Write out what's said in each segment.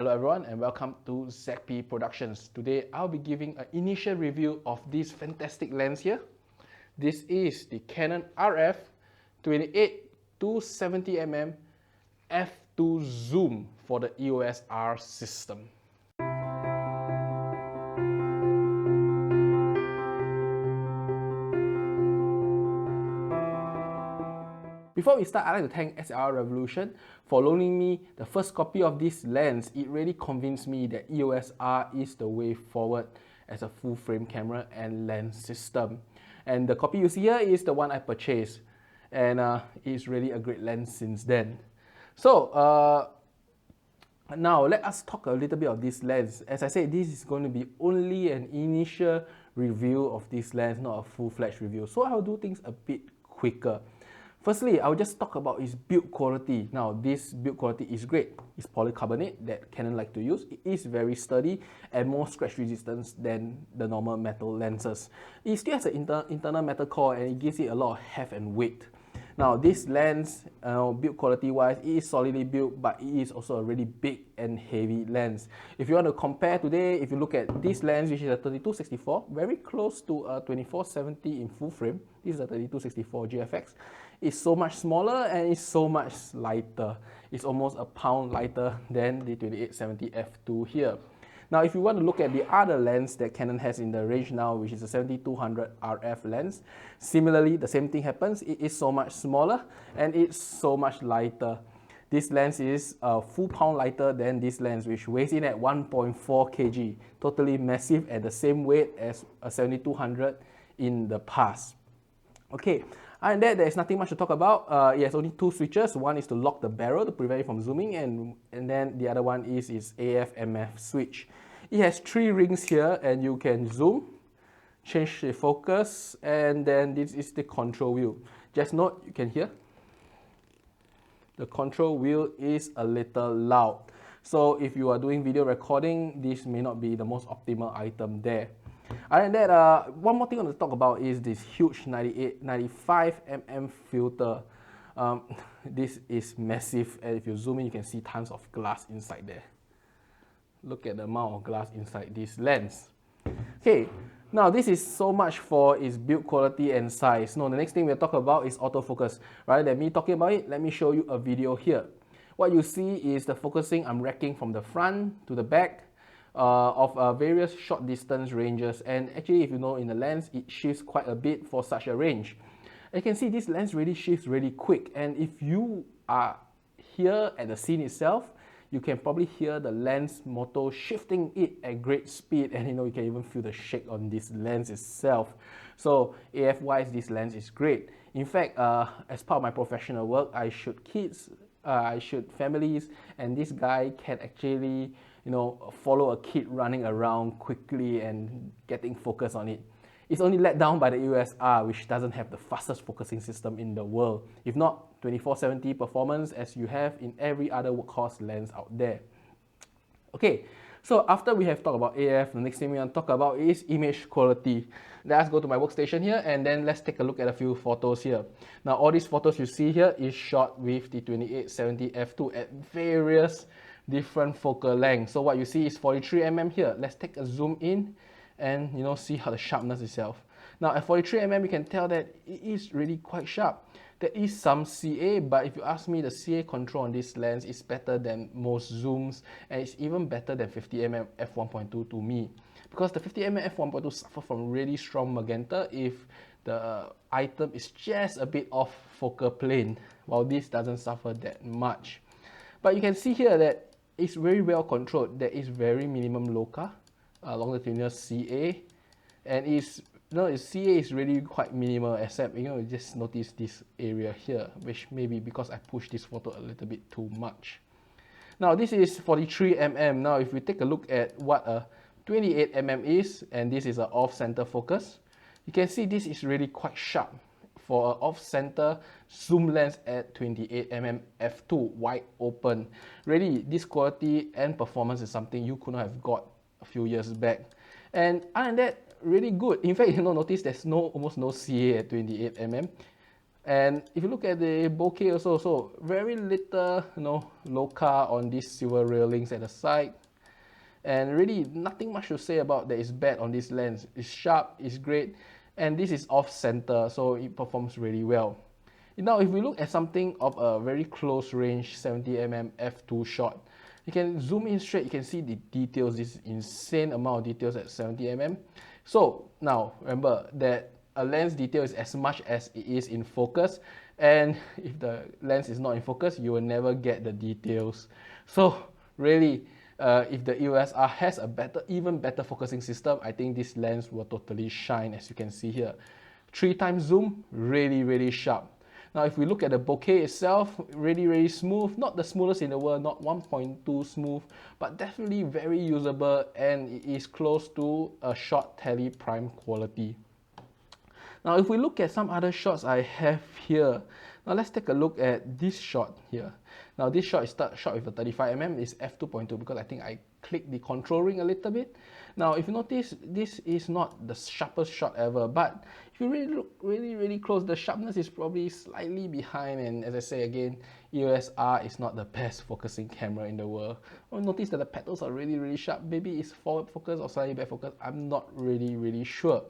Hello everyone and welcome to ZP Productions. Today I'll be giving an initial review of this fantastic lens here. This is the Canon RF 28-70mm f2 zoom for the EOS R system. Before we start, I'd like to thank SLR Revolution for loaning me the first copy of this lens. It really convinced me that EOS R is the way forward as a full frame camera and lens system. And the copy you see here is the one I purchased, and it's really a great lens since then. So now let us talk a little bit of this lens. As I said, this is going to be only an initial review of this lens, not a full-fledged review. So I'll do things a bit quicker. Firstly, I'll just talk about its build quality. Now, this build quality is great. It's polycarbonate that Canon like to use. It is very sturdy and more scratch resistance than the normal metal lenses. It still has an internal metal core and it gives it a lot of heft and weight. Now, this lens, build quality wise, it is solidly built, but it is also a really big and heavy lens. If you want to compare today, if you look at this lens, which is a 32-64, very close to a 24-70 in full frame. This is a 32-64 GFX. It's so much smaller and it's so much lighter. It's almost a pound lighter than the 28-70 f2 here. Now, if you want to look at the other lens that Canon has in the range now, which is a 70-200 RF lens, similarly, the same thing happens. It is so much smaller and it's so much lighter. This lens is a full pound lighter than this lens, which weighs in at 1.4 kg, totally massive at the same weight as a 70-200 in the past. Okay, and there is nothing much to talk about. It has only two switches. One is to lock the barrel to prevent it from zooming, and then the other one is its AF/MF switch. It has three rings here, and you can zoom, change the focus, and then this is the control wheel. Just note, you can hear the control wheel is a little loud. So if you are doing video recording, this may not be the most optimal item there. Other than that, one more thing I want to talk about is this huge 95mm filter. This is massive, and if you zoom in, you can see tons of glass inside there. Look at the amount of glass inside this lens. Okay, now this is so much for its build quality and size. Now, the next thing we'll talk about is autofocus. Rather than me talking about it, let me show you a video here. What you see is the focusing I'm racking from the front to the back of various short distance ranges, and actually, if you know, in the lens it shifts quite a bit for such a range. You can see this lens really shifts really quick, and if you are here at the scene itself, you can probably hear the lens motor shifting it at great speed, and you can even feel the shake on this lens itself. So AF wise, this lens is great. In fact, as part of my professional work, I shoot kids, I shoot families, and this guy can actually follow a kid running around quickly and getting focus on it. It's only let down by the EOS R, which doesn't have the fastest focusing system in the world. If not 24-70 performance as you have in every other workhorse lens out there. Okay, so after we have talked about AF, the next thing we want to talk about is image quality. Let us go to my workstation here and then let's take a look at a few photos here. Now, all these photos you see here is shot with the 28-70 f2 at various different focal lengths. So what you see is 43mm here. Let's take a zoom in and see how the sharpness itself. Now at 43mm, you can tell that it is really quite sharp. There is some CA, but if you ask me, the CA control on this lens is better than most zooms, and it's even better than 50mm f1.2 to me, because the 50mm f1.2 suffer from really strong magenta if the item is just a bit off focal plane, while this doesn't suffer that much. But you can see here that it's very well controlled. There is very minimum LOCA, longitudinal CA, and its CA is really quite minimal, except you just notice this area here, which may be because I pushed this photo a little bit too much. Now this is 43mm. Now if we take a look at what a 28mm is, and this is an off-center focus, you can see this is really quite sharp for an off-center zoom lens at 28mm f2 wide open. Really, this quality and performance is something you could not have got a few years back. And other than that, really good. In fact, notice there's almost no CA at 28mm. And if you look at the bokeh also, so very little, loca on these silver railings at the side. And really nothing much to say about that is bad on this lens. It's sharp, it's great, and this is off center, so it performs really well. Now if we look at something of a very close range 70mm f2 shot, you can zoom in straight, you can see the details, this insane amount of details at 70mm. So now remember that a lens detail is as much as it is in focus, and if the lens is not in focus, you will never get the details. So really, if the EOS R has a even better focusing system, I think this lens will totally shine, as you can see here. 3x zoom, really sharp. Now if we look at the bokeh itself, really smooth, not the smoothest in the world, not 1.2 smooth, but definitely very usable, and it is close to a short tele prime quality. Now if we look at some other shots I have here, now let's take a look at this shot here. Now this shot is shot with a 35mm, is f2.2 because I think I clicked the control ring a little bit. Now if you notice, this is not the sharpest shot ever, but if you really look really close, the sharpness is probably slightly behind, and as I say again, EOS R is not the best focusing camera in the world. Notice that the petals are really sharp. Maybe it's forward focus or slightly back focus, I'm not really sure.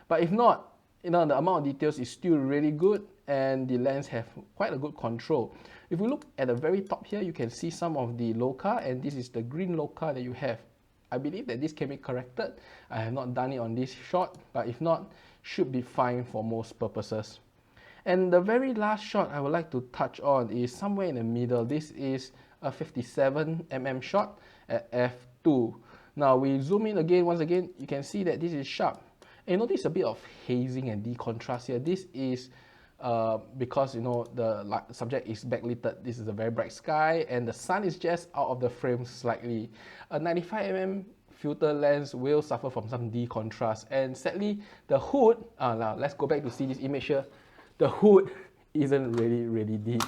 But if not, the amount of details is still really good, and the lens have quite a good control. If we look at the very top here, you can see some of the loca, and this is the green loca that you have. I believe that this can be corrected. I have not done it on this shot, but if not, should be fine for most purposes. And the very last shot I would like to touch on is somewhere in the middle. This is a 57mm shot at f2. Now we zoom in again, once again, you can see that this is sharp. And notice a bit of hazing and decontrast here. This is because the subject is backlit. This is a very bright sky, and the sun is just out of the frame slightly. A 95mm filter lens will suffer from some decontrast, and sadly the hood, now let's go back to see this image here. The hood isn't really deep.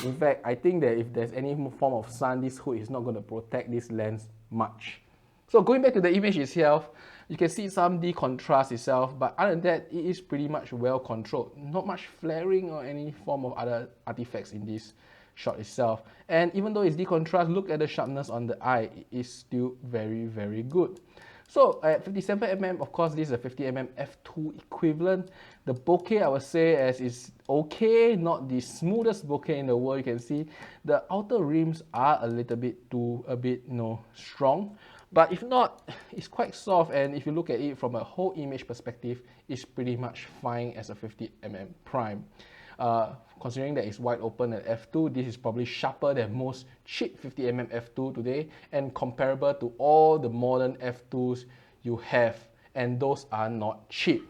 In fact, I think that if there's any form of sun, this hood is not going to protect this lens much. So going back to the image itself, you can see some decontrast itself, but other than that, it is pretty much well controlled. Not much flaring or any form of other artifacts in this shot itself. And even though it's decontrast, look at the sharpness on the eye. It is still very good. So at 57mm, of course, this is a 50mm f2 equivalent. The bokeh, I would say, as is okay, not the smoothest bokeh in the world. You can see the outer rims are a bit strong. But if not, it's quite soft, and if you look at it from a whole image perspective, it's pretty much fine as a 50mm prime. Considering that it's wide open at f2, this is probably sharper than most cheap 50mm f2 today, and comparable to all the modern f2s you have, and those are not cheap.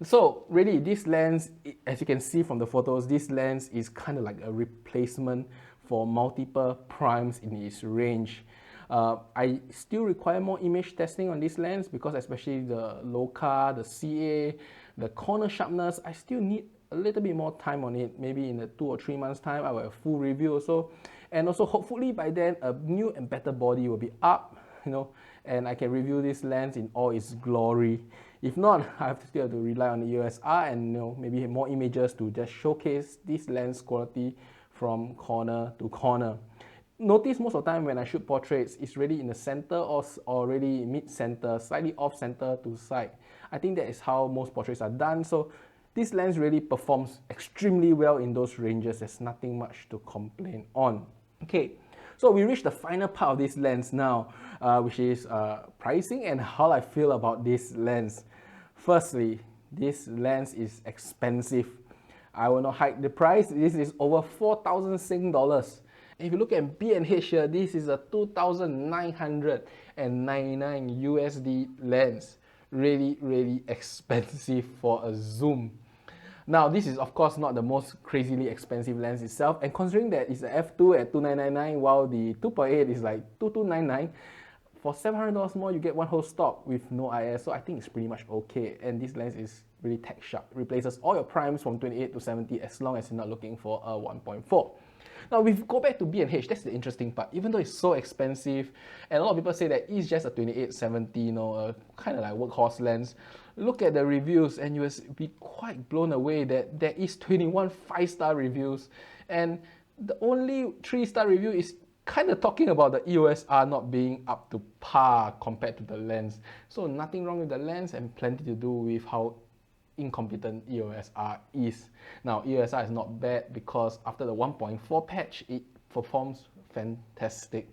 So really, this lens, as you can see from the photos, this lens is kind of like a replacement for multiple primes in its range. I still require more image testing on this lens, because especially the loca, the CA, the corner sharpness, I still need a little bit more time on it. Maybe in 2 or 3 months time, I will have a full review also. And also hopefully by then, a new and better body will be up, and I can review this lens in all its glory. If not, I still have to rely on the EOS R and maybe more images to just showcase this lens quality from corner to corner. Notice most of the time when I shoot portraits, it's really in the center or really mid-center, slightly off-center to side. I think that is how most portraits are done. So this lens really performs extremely well in those ranges. There's nothing much to complain on. Okay, so we reached the final part of this lens now, which is pricing and how I feel about this lens. Firstly, this lens is expensive. I will not hide the price. This is over 4,000 Sing dollars. If you look at B&H here, this is a 2,999 USD lens. Really expensive for a zoom. Now, this is of course not the most crazily expensive lens itself, and considering that it's a f2 at 2,999 while the 2.8 is like 2,299, for $700 more you get one whole stock with no IS, so I think it's pretty much okay. And this lens is really tech sharp, replaces all your primes from 28 to 70 as long as you're not looking for a 1.4. Now we go back to B&H, that's the interesting part. Even though it's so expensive, and a lot of people say that it's just a 28-70, you know, a kind of like workhorse lens. Look at the reviews and you will be quite blown away that there is 21 5-star reviews, and the only 3-star review is kind of talking about the EOS R not being up to par compared to the lens. So nothing wrong with the lens and plenty to do with how incompetent EOS R is. Now EOS R is not bad because after the 1.4 patch it performs fantastic,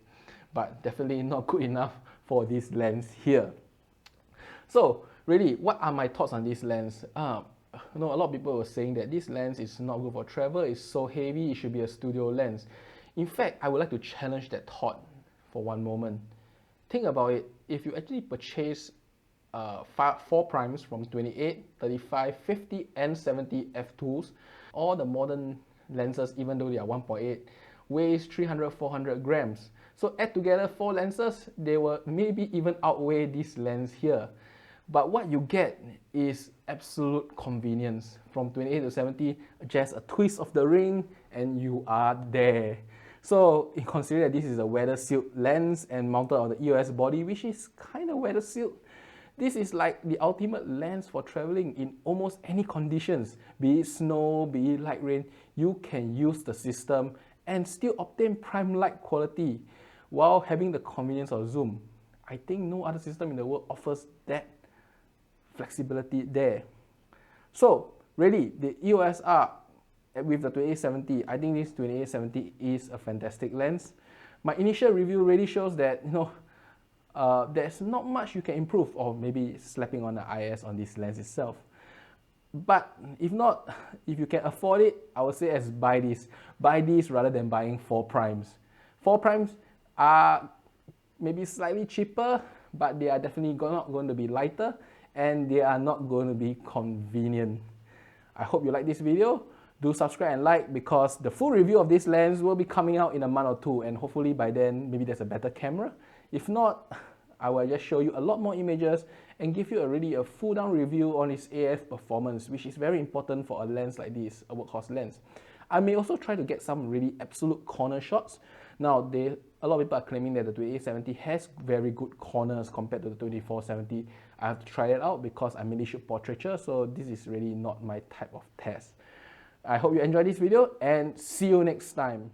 but definitely not good enough for this lens here. So really, what are my thoughts on this lens? You know, a lot of people were saying that this lens is not good for travel, it's so heavy, it should be a studio lens. In fact, I would like to challenge that thought for one moment. Think about it, if you actually purchase 4 primes from 28, 35, 50 and 70 f2s, all the modern lenses, even though they are 1.8, weighs 300-400 grams. So add together 4 lenses, they will maybe even outweigh this lens here. But what you get is absolute convenience. From 28 to 70, just a twist of the ring and you are there. So consider that this is a weather sealed lens and mounted on the EOS body, which is kind of weather sealed. This is like the ultimate lens for traveling in almost any conditions, be it snow, be it light rain. You can use the system and still obtain prime light quality while having the convenience of zoom. I think no other system in the world offers that flexibility there. So really, the EOS R with the 2870, I think this 2870 is a fantastic lens. My initial review really shows that, you know, there's not much you can improve, or maybe slapping on the IS on this lens itself. But if not, if you can afford it, I would say as buy this. Buy this rather than buying 4 primes. 4 primes are maybe slightly cheaper, but they are definitely not going to be lighter, and they are not going to be convenient. I hope you like this video. Do subscribe and like, because the full review of this lens will be coming out in a month or 2, and hopefully by then maybe there's a better camera. If not, I will just show you a lot more images and give you already a full down review on its AF performance, which is very important for a lens like this, a workhorse lens. I may also try to get some really absolute corner shots. Now, a lot of people are claiming that the 2870 has very good corners compared to the 2470. I have to try it out because I mainly shoot portraiture, so this is really not my type of test. I hope you enjoyed this video and see you next time.